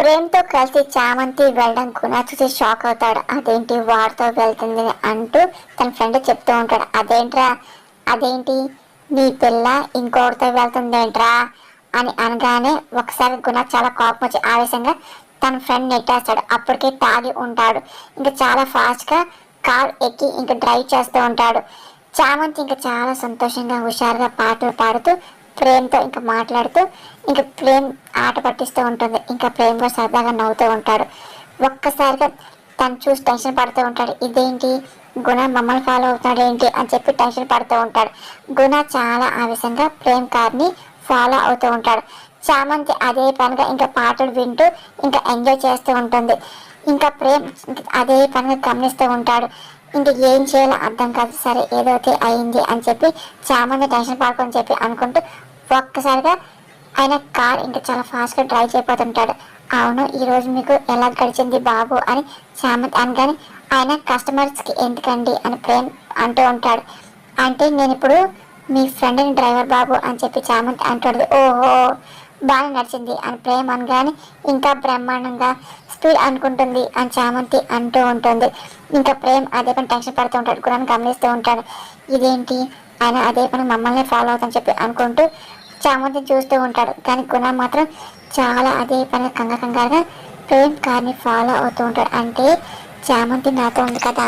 ప్రేమ్తో కలిసి చామంతి వెళ్ళడం గుణ చూసి షాక్ అవుతాడు. అదేంటి వాడితో వెళ్తుంది అంటూ తన ఫ్రెండ్ చెప్తూ ఉంటాడు. అదేంటి నీ పిల్ల ఇంకోటితో వెళ్తుందేంట్రా అని అనగానే ఒకసారి గుణ చాలా కోపం వచ్చి ఆవేశంగా తన ఫ్రెండ్ నెట్టేస్తాడు. అప్పటికే తాగి ఉంటాడు. ఇంకా చాలా ఫాస్ట్గా కార్ ఎక్కి ఇంకా డ్రైవ్ చేస్తూ ఉంటాడు. చామంతి ఇంకా చాలా సంతోషంగా హుషారుగా పాటలు పాడుతూ ప్రేమ్తో ఇంకా మాట్లాడుతూ ఇంకా ప్రేమ్ ఆట పట్టిస్తూ ఉంటుంది. ఇంకా ప్రేమ్ కూడా సరదాగా నవ్వుతూ ఉంటాడు. ఒక్కసారిగా తను చూసి టెన్షన్ పడుతూ ఉంటాడు. ఇదేంటి గుణ మమ్మల్ని ఫాలో అవుతాడు ఏంటి అని చెప్పి టెన్షన్ పడుతూ ఉంటాడు. గుణ చాలా ఆవేశంగా ప్రేమ్ కార్ని ఫాలో అవుతూ ఉంటాడు. చామంతి అదే పనిగా ఇంకా పాటలు వింటూ ఇంకా ఎంజాయ్ చేస్తూ ఉంటుంది. ఇంకా ప్రేమ్ అదే పనిగా గమనిస్తూ ఉంటాడు. ఇంకా ఏం చేయాలో అర్థం కాదు. సరే ఏదైతే అయింది అని చెప్పి చామంతి టెన్షన్ పడుకొని చెప్పి అనుకుంటూ ఒక్కసారిగా ఆయన కార్ ఇంకా చాలా ఫాస్ట్గా డ్రైవ్ చేయబోతుంటాడు. అవును, ఈరోజు మీకు ఎలా గడిచింది బాబు అని చామంతి అనగానే ఆయన కస్టమర్స్కి ఎందుకండి అని ప్రేమ్ అంటూ ఉంటాడు. అంటే నేను ఇప్పుడు మీ ఫ్రెండ్ని డ్రైవర్ బాబు అని చెప్పి చామంతి అంటాడు. ఓహో, బాగా నడిచింది అని ప్రేమ్ అనగానే ఇంకా బ్రహ్మాండంగా స్పీడ్ అనుకుంటుంది అని చామంతి అంటూ ఉంటుంది. ఇంకా ప్రేమ్ అదే పని టెన్షన్ పడుతూ ఉంటాడు. గుణాన్ని గమనిస్తూ ఉంటాడు. ఇదేంటి ఆయన అదే పని మమ్మల్ని ఫాలో అవుతాని చెప్పి అనుకుంటూ చామంతిని చూస్తూ ఉంటాడు. కానీ గుణ మాత్రం చాలా అదే పని కంగారుగా ప్రేమ్ కార్ని ఫాలో అవుతూ ఉంటాడు. అంటే చామంతి నాతో ఉంది కదా,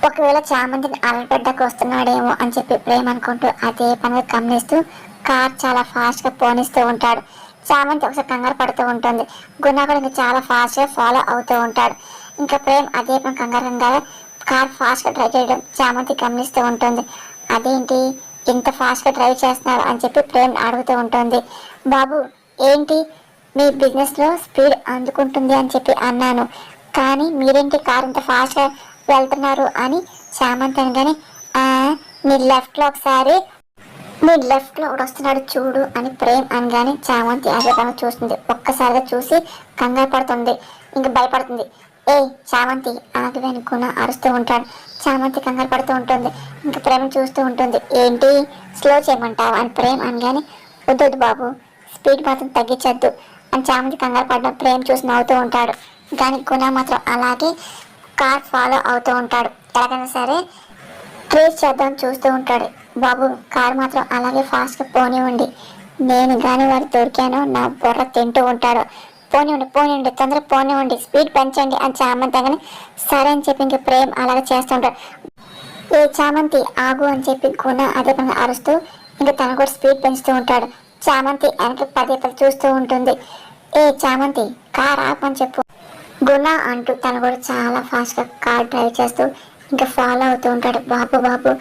ఒకవేళ చామంతిని అలపెడ్డకు వస్తున్నాడేమో అని చెప్పి ప్రేమ్ అనుకుంటూ అదే పనిగా గమనిస్తూ కార్ చాలా ఫాస్ట్గా పోనిస్తూ ఉంటాడు. చామంతి ఒకసారి కంగారు పడుతూ ఉంటుంది. గుణ కూడా ఇంకా చాలా ఫాస్ట్గా ఫాలో అవుతూ ఉంటాడు. ఇంకా ప్రేమ్ అదే పని కంగారుగా కార్ ఫాస్ట్గా డ్రైవ్ చేయడం చామంతి గమనిస్తూ ఉంటుంది. అదేంటి ఇంత ఫాస్ట్గా డ్రైవ్ చేస్తున్నారు అని చెప్పి ప్రేమ్ అడుగుతూ ఉంటుంది. బాబు ఏంటి మీ బిజినెస్లో స్పీడ్ అందుకుంటుంది అని చెప్పి అన్నాను, కానీ మీరేంటి కార్ ఇంత ఫాస్ట్గా వెళ్తున్నారు అని చామంతి అనగానే నీ లెఫ్ట్లో ఒకసారి నీ లెఫ్ట్లో ఒకటి వస్తున్నాడు చూడు అని ప్రేమ్ అనగానే చామంతి అదే పని చూస్తుంది. ఒక్కసారిగా చూసి కంగారు పడుతుంది, ఇంకా భయపడుతుంది. ఏ చామంతి ఆగి అనుకున్న అరుస్తూ ఉంటాడు. చామంతి కంగారు పడుతూ ఉంటుంది. ఇంకా ప్రేమ చూస్తూ ఉంటుంది. ఏంటి స్లో చేయమంటావు అని ప్రేమ్ అనగానే వద్దు బాబు, స్పీడ్ మాత్రం తగ్గించద్దు అని చామంతి కంగారు పడ్డ ప్రేమ్ చూసి నవ్వుతూ ఉంటాడు. కానీ గుణ మాత్రం అలాగే కార్ ఫాలో అవుతూ ఉంటాడు. ఎలాగైనా సరే ట్రేస్ చేద్దాం చూస్తూ ఉంటాడు. బాబు కార్ మాత్రం అలాగే ఫాస్ట్గా పోనివ్వండి, నేను కానీ వాడు దొరికాను నా బుర్ర తింటూ ఉంటాడు, పోనివ్వండి తొందరగా పోనివ్వండి, స్పీడ్ పెంచండి అని చామంతి అనగానే సరే అని చెప్పి ఇంక ప్రేమ్ అలాగే చేస్తుంటాడు. ఏ చామంతి ఆగు అని చెప్పి గుణ అదే పని అరుస్తూ ఇంకా తను కూడా స్పీడ్ పెంచుతూ ఉంటాడు. చామంతి వెనక్కి పదే చూస్తూ ఉంటుంది. ఏ చామంతి కార్ ఆపని చెప్పు గుణ అంటూ తను కూడా చాలా ఫాస్ట్గా కార్ డ్రైవ్ చేస్తూ ఇంకా ఫాలో అవుతూ ఉంటాడు. బాబు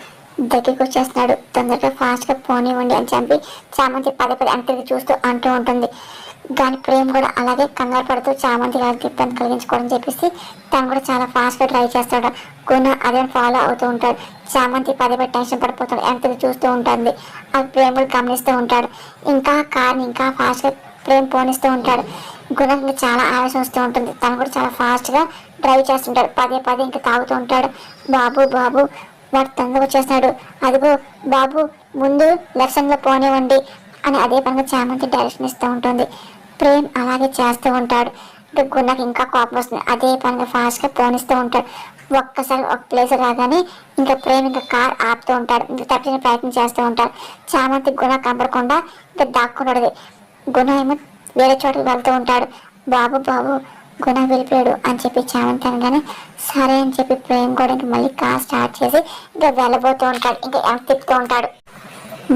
దగ్గరికి వచ్చేస్తున్నాడు, తొందరగా ఫాస్ట్గా పోనివ్వండి అని చెప్పి చామంతి పదే వెనక్కి చూస్తూ అంటూ ఉంటుంది. దాని ప్రేమ్ కూడా అలాగే కంగారు పడుతూ చామంతి గారికి ఇబ్బంది కలిగించుకోవడం చెప్పేసి తను కూడా చాలా ఫాస్ట్గా డ్రైవ్ చేస్తాడు. గుణ అదే ఫాలో అవుతూ ఉంటాడు. చామంతి పదే టెన్షన్ పడిపోతాడు, వెనక్కి చూస్తూ ఉంటుంది. అది ప్రేమ్ కూడా గమనిస్తూ ఉంటాడు. ఇంకా కార్ని ఇంకా ఫాస్ట్గా ప్రేమ్ పోనిస్తూ ఉంటాడు. గుణకి చాలా ఆవేశం వస్తూ ఉంటుంది. తను కూడా చాలా ఫాస్ట్గా డ్రైవ్ చేస్తుంటాడు. పదే ఇంకా తాగుతూ ఉంటాడు. బాబు వాడు తొందరగా వచ్చేస్తాడు, అదిగో బాబు ముందు లక్ష్యంగా పోనివ్వండి అని అదే పనిగా చామంతి డైరెక్షన్ ఇస్తూ ఉంటుంది. ప్రేమ్ అలాగే చేస్తూ ఉంటాడు. గుణకి ఇంకా కోపం వస్తుంది. అదే పనిగా ఫాస్ట్గా పోనిస్తూ ఉంటాడు. ఒక్కసారి ఒక ప్లేస్ రాగానే ఇంకా ప్రేమ్ ఇంకా కార్ ఆపుతూ ఉంటాడు. ఇంకా తప్పిన ప్రయత్నం చేస్తూ ఉంటాడు. చామంతి గుణ కనపడకుండా ఇంకా దాక్కున్నాడు. గుణ ఏమో వేరే చోటుకి వెళ్తూ ఉంటాడు. బాబు గుణ వెళ్ళిపోయాడు అని చెప్పి చామంతి అనగానే సరే అని చెప్పి ప్రేమ్ కూడా ఇంకా మళ్ళీ కార్ స్టార్ట్ చేసి ఇంకా వెళ్ళబోతూ ఉంటాడు. ఇంకా తిప్పుతూ ఉంటాడు.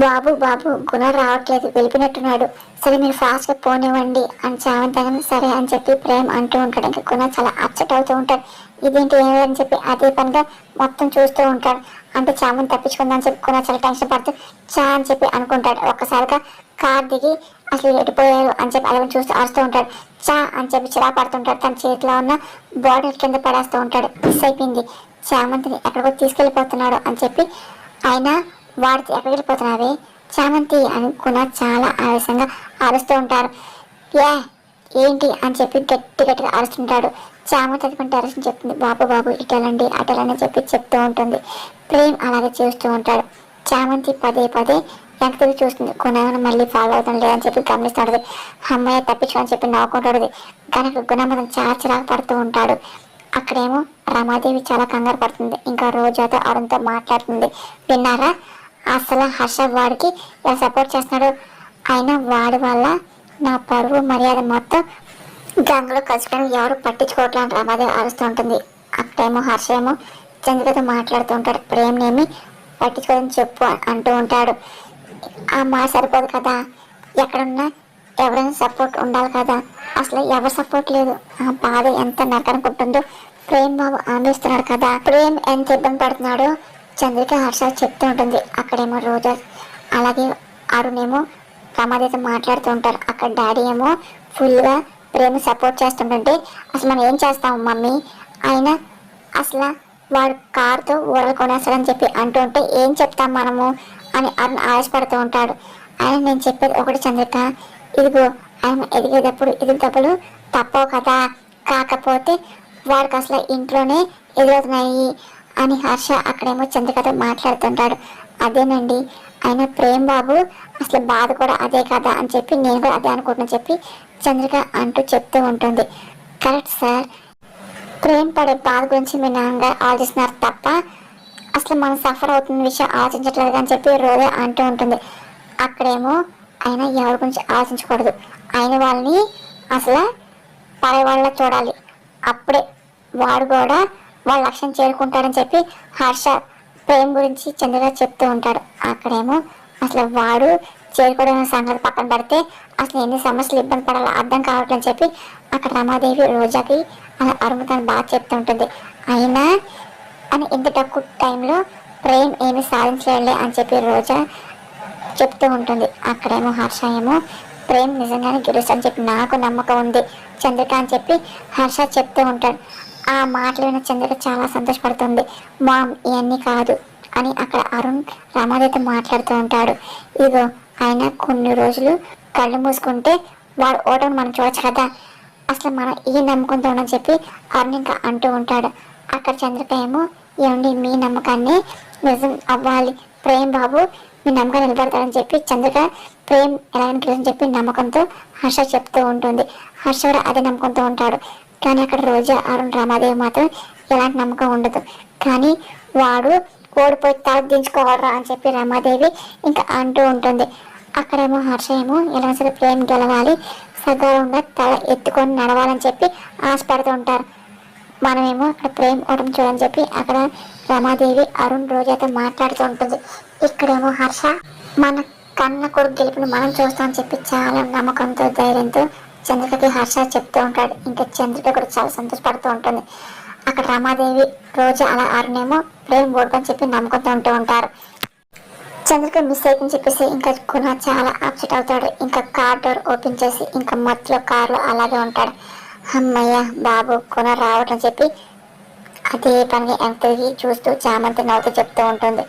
బాబు గుణ రావట్లేదు, వెళ్ళిపోయినట్టున్నాడు, సరే మీరు ఫాస్ట్గా పోనివ్వండి అని చామంతి అనగానే సరే అని చెప్పి ప్రేమ్ అంటూ ఉంటాడు. ఇంకా గుణ చాలా అప్సెట్ అవుతూ ఉంటాడు. ఇదేంటి ఏమని చెప్పి అదే పనిగా మొత్తం చూస్తూ ఉంటాడు. అంటే చామంతి తప్పించుకుందని చెప్పి గుణ చాలా టెన్షన్ పడుతూ చా అని చెప్పి అనుకుంటాడు. ఒక్కసారిగా కార్ దిగి అసలు ఎడిపోయారు అని చెప్పి అలా చూస్తూ అరుస్తూ ఉంటాడు. చా అని చెప్పి చిరా పడుతుంటాడు. తన చేతిలో ఉన్న బాటిల్ కింద పడేస్తూ ఉంటాడు. మిస్ అయిపోయింది, చామంతిని ఎక్కడికో తీసుకెళ్ళిపోతున్నాడు అని చెప్పి ఆయన వాడికి ఎక్కడికి వెళ్ళిపోతున్నావే చామంతి అనుకున్న చాలా ఆవేశంగా అరుస్తూ ఉంటారు. ఏంటి అని చెప్పి గట్టిగా అరుస్తుంటాడు. చామంతి అదుకుంటే అరుస్తుంది చెప్తుంది. బాబు ఇటెళ్ళండి అటెళ్ళండి చెప్పి చెప్తూ ఉంటుంది. ప్రేమ్ అలాగే చూస్తూ ఉంటాడు. చామంతి పదే వెనక్కి తిరిగి చూస్తుంది. గుణ మళ్ళీ ఫాలో అవుతుంది లేదని చెప్పి గమనిస్తుంటది. అమ్మాయి తప్పించుకొని చెప్పి నవ్వుకుంటాడు. కానీ గుణ మాత్రం చాలా చిరాకు పడుతూ ఉంటాడు. అక్కడేమో రమాదేవి చాలా కంగారు పడుతుంది. ఇంకా రోజాతో అరుణ్తో మాట్లాడుతుంది. విన్నారా, అసలు హర్ష వాడికి ఎలా సపోర్ట్ చేస్తున్నాడు, అయినా వాడి వల్ల నా పరువు మర్యాద మొత్తం గంగలో కలుసుకొని ఎవరు పట్టించుకోవట్లని రమాదేవి అరుస్తూ ఉంటుంది. అక్కడేమో హర్ష ఏమో చంద్రికతో మాట్లాడుతూ ఉంటాడు. ప్రేమనేమి పట్టించుకోదని చెప్పు అంటూ ఉంటాడు. ఆ మాట సరిపోదు కదా, ఎక్కడున్నా ఎవరైనా సపోర్ట్ ఉండాలి కదా, అసలు ఎవరు సపోర్ట్ లేదు. ఆ బాధ ఎంత నరకనుకుంటుందో ప్రేమ్ బాబు ఆనందిస్తున్నాడు కదా, ప్రేమ్ ఎంత ఇబ్బంది పడుతున్నాడో చంద్రిక హర్ష చెప్తూ ఉంటుంది. అక్కడేమో రోజా అలాగే అరుణేమో రమాదేవితో మాట్లాడుతూ ఉంటారు. అక్కడ డాడీ ఏమో ఫుల్గా ప్రేమ సపోర్ట్ చేస్తుంటే అసలు మనం ఏం చేస్తాము మమ్మీ, అయినా అసలు వాడు కారుతో ఊరలు కొనేస్తాడని చెప్పి అంటూ ఉంటే ఏం చెప్తాం మనము అని అరుణ్ ఆశపడుతూ ఉంటాడు. ఆయన నేను చెప్పేది ఒకటి చంద్రిక, ఇదిగో ఆయన ఎదిగేటప్పుడు ఇది డబ్బులు తప్పవు కదా, కాకపోతే వాడికి అసలు ఇంట్లోనే ఎదురవుతున్నాయి అని హర్ష అక్కడేమో చంద్రికతో మాట్లాడుతుంటాడు. అదేనండి, ఆయన ప్రేమ్ బాబు అసలు బాధ కూడా అదే కదా అని చెప్పి నేను కూడా అదే అనుకుంటున్నా చెప్పి చంద్రిక అంటూ చెప్తూ ఉంటుంది. కరెక్ట్ సార్, ప్రేమ్ పడే బాధ గురించి మీ నాన్నగారు ఆలోచిస్తున్నారు తప్ప అసలు మనం సఫర్ అవుతున్న విషయం ఆలోచించట్లేదు అని చెప్పి రోజా అంటూ ఉంటుంది. అక్కడేమో ఆయన ఎవరి గురించి ఆలోచించకూడదు, ఆయన వాళ్ళని అసలు పడే వాళ్ళ చూడాలి, అప్పుడే వాడు కూడా వాళ్ళ లక్ష్యం చేరుకుంటాడని చెప్పి హర్ష ప్రేమ్ గురించి చంద్రగా చెప్తూ ఉంటాడు. అక్కడేమో అసలు వాడు చేరుకోవడం సంగతి పక్కన పెడితే అసలు ఎన్ని సమస్యలు ఇబ్బంది పడాలో అర్థం కావట్లని చెప్పి అక్కడ రమాదేవి రోజాకి అలా అరుముతాను బాగా చెప్తూ ఉంటుంది. అయినా అని ఇంత తక్కువ టైంలో ప్రేమ్ ఏమి సాధించలేదులే అని చెప్పి రోజా చెప్తూ ఉంటుంది. అక్కడేమో హర్ష ఏమో ప్రేమ్ నిజంగానే గెలుస్తాడని చెప్పి నాకు నమ్మకం ఉంది చంద్రిక అని చెప్పి హర్ష చెప్తూ ఉంటాడు. ఆ మాటలు విన్న చంద్రిక చాలా సంతోషపడుతుంది. మామ్ ఇవన్నీ కాదు అని అక్కడ అరుణ్ రమాదేవితో మాట్లాడుతూ ఉంటాడు. ఇదిగో ఆయన కొన్ని రోజులు కళ్ళు మూసుకుంటే వాడు ఓటమి మనం చూడచ్చు కదా, అసలు మనం ఈ నమ్మకంతో ఉండని చెప్పి అరుణ్ ఇంకా అంటూ ఉంటాడు. అక్కడ చంద్రిక ఏమో ఏమండి మీ నమ్మకాన్ని నిజం అవ్వాలి, ప్రేమ్ బాబు మీ నమ్మకాన్ని నిలబడతాడని చెప్పి చంద్రిక ప్రేమ్ ఎలాగని చెప్పి నమ్మకంతో హర్ష చెప్తూ ఉంటుంది. హర్ష కూడా అదే నమ్మకంతో ఉంటాడు. కానీ అక్కడ రోజా అరుణ్ రమాదేవి మాత్రం ఎలాంటి నమ్మకం ఉండదు. కానీ వాడు ఓడిపోయి తల దించుకోవాలరా అని చెప్పి రమాదేవి ఇంకా అంటూ ఉంటుంది. అక్కడేమో హర్ష ఏమో ఎలా సరే ప్రేమ్ గెలవాలి, సగౌరవంగా తల ఎత్తుకొని నడవాలని చెప్పి ఆశపడుతూ ఉంటారు. మనమేమో అక్కడ ప్రేమ్ ఓటమి చూడని చెప్పి అక్కడ రమాదేవి అరుణ్ రోజాతో మాట్లాడుతూ ఉంటుంది. ఇక్కడేమో హర్ష మన కన్న కొడుకు గెలుపుని మనం చూస్తామని చెప్పి చాలా నమ్మకంతో ధైర్యంతో చంద్రికకి హర్ష చెప్తూ ఉంటాడు. ఇంకా చంద్రిక కూడా చాలా సంతోషపడుతూ ఉంటుంది. అక్కడ రమాదేవి రోజా అలా అరుణేమో ప్రేమ్ ఓడుకొని చెప్పి నమ్మకంతో ఉంటూ ఉంటారు. చంద్రిక మిస్ అయిపోయింది చెప్పేసి ఇంకా గుణ చాలా అప్సెట్ అవుతాడు. ఇంకా కార్ డోర్ ఓపెన్ చేసి ఇంకా మధ్యలో కారులో అలాగే ఉంటాడు. అమ్మయ్య బాబు గుణ రావటం చెప్పి అదే పని ఎంతకి చూస్తూ చామంతి నవ్వుతూ చెప్తూ ఉంటుంది.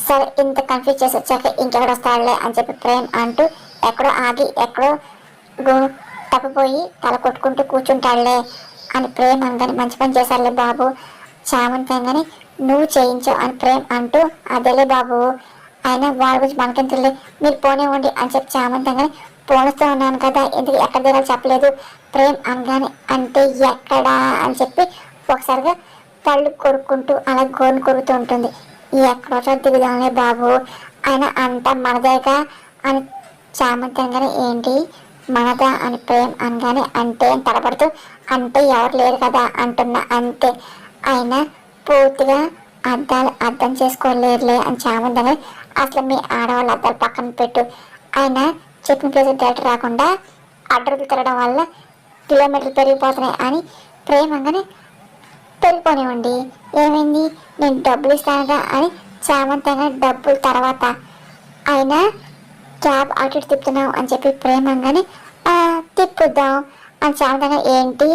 సరే ఇంత కన్ఫ్యూజ్ చేసి వచ్చాక ఇంకెక్కడ వస్తాడులే అని చెప్పి ప్రేమ్ అంటూ ఎక్కడో ఆగి ఎక్కడో తప్పిపోయి తల కొట్టుకుంటూ కూర్చుంటాడులే అని ప్రేమ్ అనగానే మంచి పని చేశారులే బాబు చామంతి అనగానే నువ్వు చేయించావు అని ప్రేమ్ అంటూ అదేలే బాబు అయినా వాడి గురించి మనకేం తెలియదు మీరు పోనివ్వండి అని చెప్పి చామంతి అనగానే పోనిస్తూ ఉన్నాను కదా ఎందుకు ఎక్కడ దిగాలో చెప్పలేదు ప్రేమ్ అనగానే అంటే ఎక్కడా అని చెప్పి ఒకసారిగా పళ్ళు కొరుక్కుంటూ అలా గోరును కొరుకుతూ ఉంటుంది. ఎక్కడో దిగుదాంలే బాబు ఆయన అంతా మనదేగా అని చామంతి అనగానే ఏంటి మనదా అని ప్రేమ్ అనగానే అంటే తడబడుతూ అంటే ఎవరు లేరు కదా అంటున్నా అంతే అయినా పూర్తిగా అద్దాలు అర్థం చేసుకోలేరులే అని చామంతి అనగానే అసలు మీ ఆడవాళ్ళు అద్దాలు పక్కన పెట్టు ఆయన చెప్పిన ప్లేస్ డైరెక్ట్ రాకుండా అడ్డరులు తిరగడం వల్ల కిలోమీటర్లు పెరిగిపోతున్నాయి అని ప్రేమ్ అనగానే పెరిగిపోనివ్వండి ఏమైంది నేను డబ్బులు ఇస్తానుగా అని చామంతి అనగానే డబ్బులు తర్వాత అయినా క్యాబ్ అటు ఇటు తిప్పుతున్నావు అని చెప్పి ప్రేమ అనగానే తిప్పుద్దాం అని చామంతి ఏంటి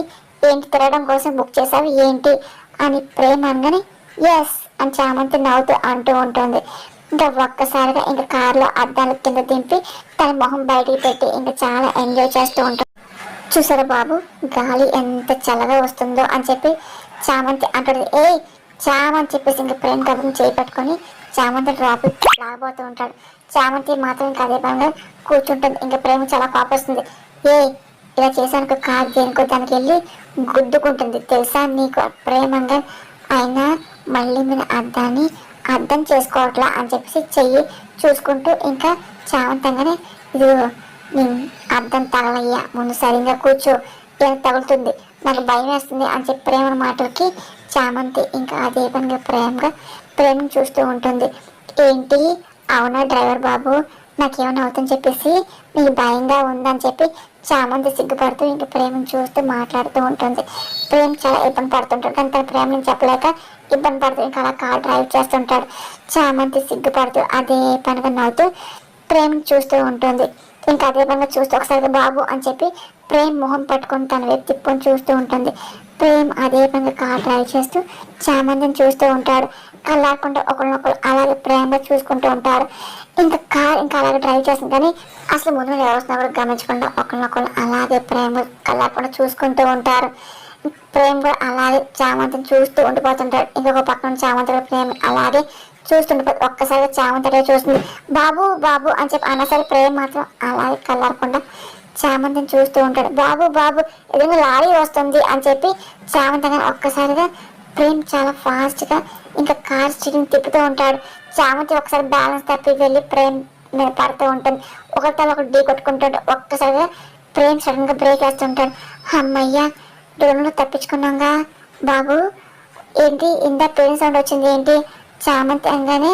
ఏంటి తిరగడం కోసం బుక్ చేసావు ఏంటి అని ప్రేమ అనగానే ఎస్ అని చామంతి నవ్వుతూ అంటూ ఉంటుంది. ఇంకా ఒక్కసారిగా ఇంకా కారులో అద్దాల కింద దింపి తన మొహం బయటికి పెట్టి ఇంకా చాలా ఎంజాయ్ చేస్తూ ఉంటుంది. చూసారా బాబు గాలి ఎంత చల్లగా వస్తుందో అని చెప్పి చామంతి అంటుంది. చామని చెప్పేసి ఇంకా ప్రేమ కబుర్ని చేపట్టుకొని చామంతి డ్రాప్ లాగబోతూ ఉంటాడు. చామంతి మాత్రం ఇంకా అదే పనిగా కూర్చుంటుంది. ఇంకా ప్రేమ చాలా కోపొస్తుంది. ఏ ఇలా చేశానుకో కాదు దేనికో దానికి వెళ్ళి గుద్దుకుంటుంది తెలుసా నీకు ప్రేమంగా. అయినా మళ్ళీ మీరు అర్థం చేసుకోవట్లా అని చెప్పేసి చెయ్యి చూసుకుంటూ ఇంకా చామంతంగానే ఇది అర్థం తగలయ్యా ముందు సరిగ్గా కూర్చో ఇలా తగులుతుంది నాకు భయం వేస్తుంది అని చెప్పి ప్రేమ మాటలకి చామంతి ఇంకా అదే పనిగా ప్రేమను చూస్తూ ఉంటుంది. ఏంటి అవునా డ్రైవర్ బాబు నాకేమైనా అవుతుందని చెప్పేసి నీకు భయంగా ఉందని చెప్పి చామంతి సిగ్గుపడుతూ ఇంక ప్రేమను చూస్తూ మాట్లాడుతూ ఉంటుంది. ప్రేమ చాలా ఇబ్బంది పడుతుంటాడు కానీ తన ప్రేమను చెప్పలేక ఇబ్బంది పడుతూ ఇంకా అలా కార్ డ్రైవ్ చేస్తుంటాడు. చామంతి సిగ్గుపడుతూ అదే పనిగా నవ్వుతూ ప్రేమను చూస్తూ ఉంటుంది. ఇంకా అదే పనిగా చూస్తూ ఒకసారి బాబు అని చెప్పి ప్రేమ్ మొహం పట్టుకొని తన వైపు తిప్పుకొని చూస్తూ ఉంటుంది. ప్రేమ్ అదే పనిగా కార్ డ్రైవ్ చేస్తూ చామంతిని చూస్తూ ఉంటాడు. కళ్ళాకుండా ఒకరినొకరు అలాగే ప్రేమగా చూసుకుంటూ ఉంటారు. ఇంకా కార్ ఇంకా అలాగే డ్రైవ్ చేస్తుంది కానీ అసలు ముందు ఎవరు వస్తున్నా కూడా గమనించకుండా ఒకరినొకరు అలాగే ప్రేమ కళ్ళాకుండా చూసుకుంటూ ఉంటారు. ప్రేమ కూడా అలాగే చామంతిని చూస్తూ ఉండిపోతుంటాడు. ఇంకొక పక్కన చామంతి ప్రేమ అలాగే చూస్తుండిపోతుంది. ఒక్కసారిగా చామంతి చూస్తుంది. బాబు బాబు అని చెప్పి అన్నసరి ప్రేమ మాత్రం అలాగే కళ్ళారకుండా చామంతిని చూస్తూ ఉంటాడు. బాబు బాబు ఎదురుగా లారీ వస్తుంది అని చెప్పి చామంతిగా ఒక్కసారిగా ప్రేమ్ చాలా ఫాస్ట్గా ఇంకా కార్ స్టీరింగ్ తిప్పుతూ ఉంటాడు. చామంతి ఒకసారి బ్యాలెన్స్ తప్పి వెళ్ళి ప్రేమ్ మీద పడుతూ ఉంటుంది. ఒకరితో ఒకటి ఢీ కొట్టుకుంటాడు. ఒక్కసారిగా ప్రేమ్ సడన్గా బ్రేక్ వేస్తుంటాడు. అమ్మయ్య దూరంలో తప్పించుకున్నాగా బాబు ఏంటి ఇంత ట్రైన్ సౌండ్ వచ్చింది ఏంటి చామంతి అనగానే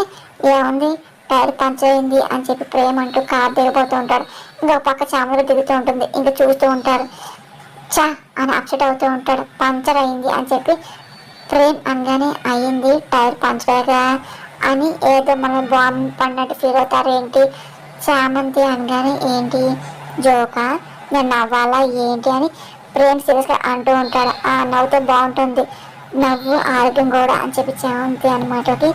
ఏముంది టైర్ పంచర్ అయింది అని చెప్పి ప్రేమ అంటూ కార్ దిగబోతూ ఉంటాడు. ఇంకొక పక్క చామంతి దిగుతూ ఉంటుంది. ఇంకా చూస్తూ ఉంటారు. చా అని అప్సెట్ అవుతూ ఉంటాడు. పంచర్ అయింది అని చెప్పి ప్రేమ్ అనగానే అయ్యింది టైర్ పంచర్గా అని ఏదో మనం బాంబు పడినట్టు ఫీల్ అవుతారు ఏంటి చామంతి అనగానే ఏంటి జోకా నేను నవ్వాలా ఏంటి అని ప్రేమ్ సీరియస్గా అంటూ ఉంటాడు. ఆ నవ్వుతో బాగుంటుంది నవ్వు ఆరోగ్యం కూడా అని చెప్పి చామంతి అనమాటకి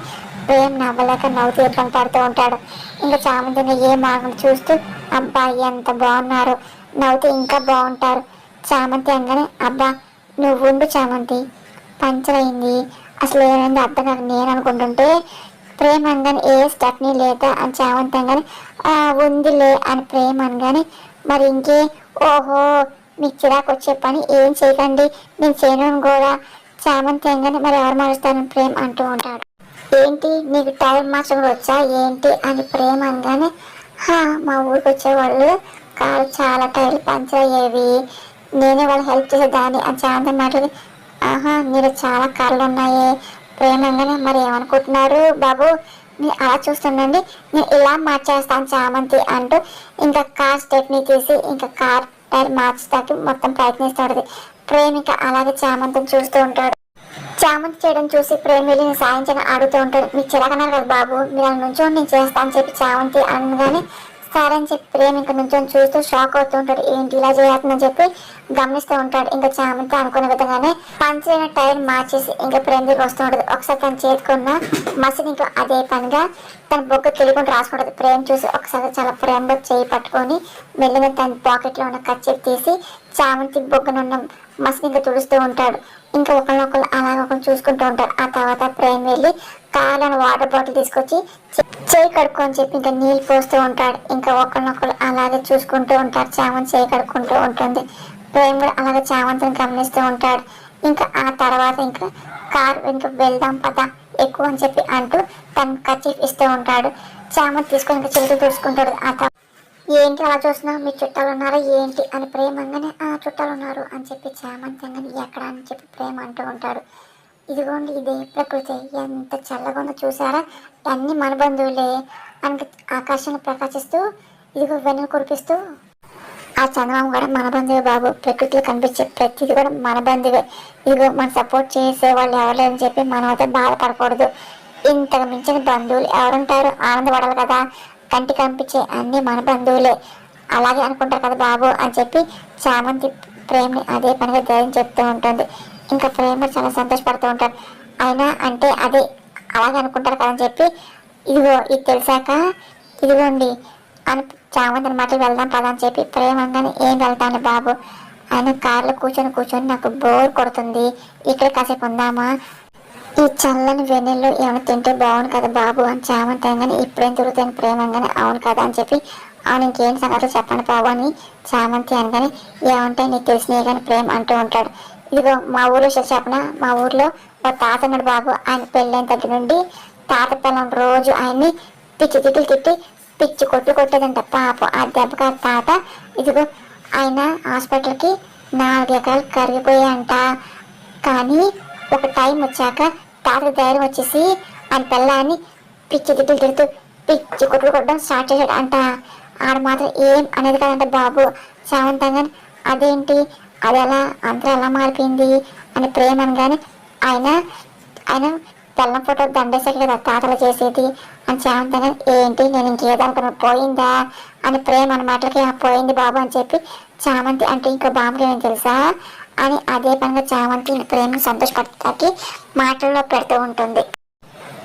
ప్రేమ్ నవ్వలేక నవ్వుతూ ఇబ్బంది పడుతూ ఉంటాడు. ఇంకా చామంతిని ఏ మార్గం చూస్తూ అబ్బాయి ఎంత బాగున్నారు నవ్వుతూ ఇంకా బాగుంటారు. చామంతి అనగానే అబ్బా నువ్వు ఉండు చామంతి పంచర్ అయింది అసలు ఏమైంది అర్థం కాక నేను అనుకుంటుంటే ప్రేమ అనగానే ఏ స్టెప్ని లేదా అని చామంతి అనగానే ఉందిలే అని ప్రేమ అనగానే మరి ఇంకే ఓహో మీకు చిరాకు వచ్చే పని ఏం చేయకండి నేను చేయను కూడా చామంతి అనగానే మరి ఎవరు మారుస్తారని ప్రేమ అంటూ ఉంటాడు. ఏంటి నీకు టైం మార్చడం వచ్చా ఏంటి అని ప్రేమ అనగానే మా ఊరికి వచ్చేవాళ్ళు కారు చాలా టైర్లు పంచర్ అయ్యేవి నేనే వాళ్ళు హెల్ప్ చేసేదాన్ని అని చామంతి మాట్లాడి మీరు చాలా కార్లు ఉన్నాయి ప్రేమ అనగానే మరి ఏమనుకుంటున్నారు బాబు మీరు అలా చూస్తుండండి నేను ఇలా మార్చేస్తాను చామంతి అంటూ ఇంకా కార్ స్టెప్ని తీసి ఇంకా కార్ టైర్ మార్చడానికి మొత్తం ప్రయత్నిస్తాడు. ప్రేమ ఇంకా అలాగే చామంతిని చూస్తూ ఉంటాడు. చామంతి చేయడం చూసి ప్రేమ వెళ్ళి నేను సాయం చేయడం అడుగుతూ ఉంటాడు. మీకు చిరాకన్నారు కదా బాబు మీరు అలా నుంచో నేను చేస్తాను అని చెప్పి చామంతి అనగానే సరే అని చెప్పి ప్రేమ ఇంకా నుంచొని చూస్తూ షాక్ అవుతూ ఉంటాడు. ఏంటి ఇలా చేస్తుందని చెప్పి గమనిస్తూ ఉంటాడు. ఇంకా చామంతి అనుకున్న విధంగానే పంచర్ అయిన టైర్ మార్చేసి ఇంకా ప్రేమ దగ్గర వస్తూ ఉంటుంది. ఒకసారి తను చేతుకున్న మసిని ఇంకా అదే పనిగా తన బొగ్గ తెలియకుండా రాసుకుంటుంది. ప్రేమ చూసి ఒకసారి చాలా ప్రేమగా చేయి పట్టుకొని మెల్లిగా తన పాకెట్లో ఉన్న కచ్చెప్ తీసి చామంతి బొగ్గనున్న మసిని ఇంకా తుడుస్తూ ఉంటాడు. ఇంకా ఒకరినొకరు అలాగ ఒకరు చూసుకుంటూ ఉంటారు. ఆ తర్వాత ప్రేమ వెళ్ళి కాళ్ళను వాటర్ బాటిల్ తీసుకొచ్చి చేయి కడుక్కొని చెప్పి ఇంకా నీళ్ళు పోస్తూ ఉంటాడు. ఇంకా ఒకరినొకరు అలాగే చూసుకుంటూ ఉంటారు. చామంతి చేయి కడుక్కుంటూ ఉంటుంది. ప్రేమ కూడా అలాగే చామంతిని గమనిస్తూ ఉంటాడు. ఇంకా ఆ తర్వాత ఇంకా కార్ ఇంకా వెళ్దాం పద ఎక్కువ అని చెప్పి అంటూ తన కర్చీఫ్ ఇస్తూ ఉంటాడు. చామంతి తీసుకొని ఇంకా చేతులు చూసుకుంటాడు. ఆ ఏంటి అలా చూస్తున్నా మీ చుట్టాలు ఉన్నారా ఏంటి అని ప్రేమ అనగానే చుట్టాలు ఉన్నారు అని చెప్పి చామంతి అనగానే ఎక్కడ అని చెప్పి ప్రేమ అంటూ ఉంటాడు. ఇదిగోండి ఇదే ప్రకృతి ఎంత చల్లగా ఉందో చూసారా అన్ని మన బంధువులే అని ఆకాశాన్ని ప్రకాశిస్తూ ఇదిగో వెన్ను కురిపిస్తూ ఆ చందమామ కూడా మన బంధువే బాబు ప్రకృతిలో కనిపించే ప్రతిది కూడా మన బంధువే ఇదిగో మనం సపోర్ట్ చేసే వాళ్ళు ఎవరులేదని చెప్పి మనం అయితే బాధపడకూడదు ఇంతకు మించిన బంధువులు ఎవరుంటారు ఆనందపడాలి కదా కంటి కనిపించే అన్ని మన బంధువులే అలాగే అనుకుంటారు కదా బాబు అని చెప్పి చామంతి ప్రేమని అదే పనిగా ధైర్యం చెప్తూ ఉంటుంది. ఇంకా ప్రేమ చాలా సంతోషపడుతూ ఉంటారు. అయినా అంటే అదే అలాగే అనుకుంటారు కదని చెప్పి ఇదిగో ఇది తెలిసాక ఇదిగోండి అని చామంతిని మాటలు వెళ్దాం పదని చెప్పి ప్రేమ అనగానే ఏం వెళ్తాను బాబు ఆయన కార్లో కూర్చొని నాకు బోర్ కొడుతుంది ఇక్కడ కాసేపు ఉందామా ఈ చల్లని వెన్నెల్లో ఏమైనా తింటే బాగుండు కదా బాబు అని చామంతి అనగానే ఇప్పుడేం తిరుగుతాను ప్రేమ అనగానే అవును కదా అని చెప్పి అవును ఇంకేం సంగతులు చెప్పండి బాబు అని చామంతి అనగానే ఏమంటే నీకు తెలిసినవి కానీ ప్రేమ అంటూ ఉంటాడు. ఇదిగో మా ఊర్లో చెప్పన మా ఊర్లో ఒక తాత ఉన్నాడు బాబు. ఆయన పెళ్ళైన దగ్గర నుండి తాత పిల్లం రోజు ఆయన్ని పిచ్చి తిట్లు తిట్టి పిచ్చి కొట్టేదంట పాపం. ఆ దెబ్బకి ఆ తాత ఇదిగో ఆయన హాస్పిటల్కి 4 ఎకరాలు కరిగిపోయాయంట. కానీ ఒక టైం వచ్చాక తాతకి ధైర్యం వచ్చేసి ఆయన పిల్లాన్ని పిచ్చి తిట్లు తిడుతూ పిచ్చి కొట్టుడు కొట్టడం స్టార్ట్ చేశాడు అంట. ఆడ మాత్రం ఏం అనేది కదంట బాబు శాంతంగా. అదేంటి అది ఎలా అంతా ఎలా మారిపోయింది అని ప్రేమ అనగానే ఆయన ఆయన తెల్లం ఫోటో దండేసాక కదా తాతలు చేసేది అని శాంతంగా. ఏంటి నేను ఇంకేదనుకున్నా పోయిందా అని ప్రేమ అన్న మాటలకి పోయింది బాబు అని చెప్పి చామంతి అంటే ఇంకా బాబుకి ఏమని తెలుసా అని అదే పనిగా చామంతి ప్రేమను సంతోషపడటానికి మాటల్లో పెడుతూ ఉంటుంది.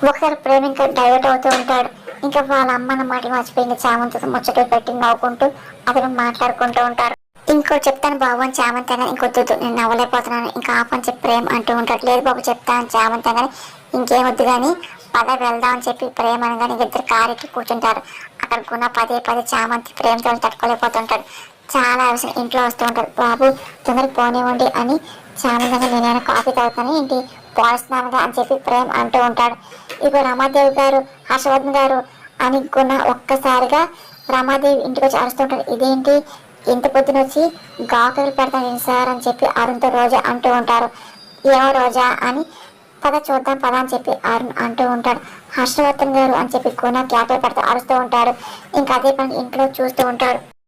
ఒకసారి ప్రేమ ఇంకా డైవర్ట్ అవుతూ ఉంటాడు. ఇంకా వాళ్ళ అమ్మన్న మాట మర్చిపోయింది చామంతితో ముచ్చట పెట్టి నవ్వుకుంటూ అతను మాట్లాడుకుంటూ ఉంటారు. ఇంకో చెప్తాను బాబు అని చామంతి అనగానే ఇంకొద్దు నేను నవ్వలేకపోతున్నాను ఇంకా ఆపని చెప్పి ప్రేమ అంటూ ఉంటాడు. లేదు బాబు చెప్తాను చామంతి అనగానే ఇంకేమొద్దు కానీ పద వెళ్దాం అని చెప్పి ప్రేమ అనగానే ఇద్దరు కారెక్కి కూర్చుంటారు. అక్కడ గుణ పదే పదే చామంతి ప్రేమతో తట్టుకోలేకపోతుంటాడు. చాలా అవసరం ఇంట్లో వస్తూ ఉంటారు. బాబు తొందరగా పోనివ్వండి అని చామంతి నేనైనా కాఫీ తాగుతాను ఏంటి పోస్తున్నానుగా అని చెప్పి ప్రేమ అంటూ ఉంటాడు. ఇక రమాదేవి గారు హర్షవర్ధన్ గారు అని గుణ ఒక్కసారిగా రమాదేవి ఇంటికి వచ్చి అరుస్తుంటాడు. ఇదేంటి ఇంత పొద్దున వచ్చి గాకులు పెడతాను సార్ అని చెప్పి అరుణ్తో రోజా అంటూ ఉంటారు. ఏమో రోజా అని పద చూద్దాం పద అని చెప్పి అరుణ్ అంటూ ఉంటాడు. హర్షవర్ధన్ గారు అని చెప్పి గుణ క్యాపే పెడతా అరుస్తూ ఉంటాడు. ఇంకా అదే పని ఇంట్లో చూస్తూ ఉంటాడు.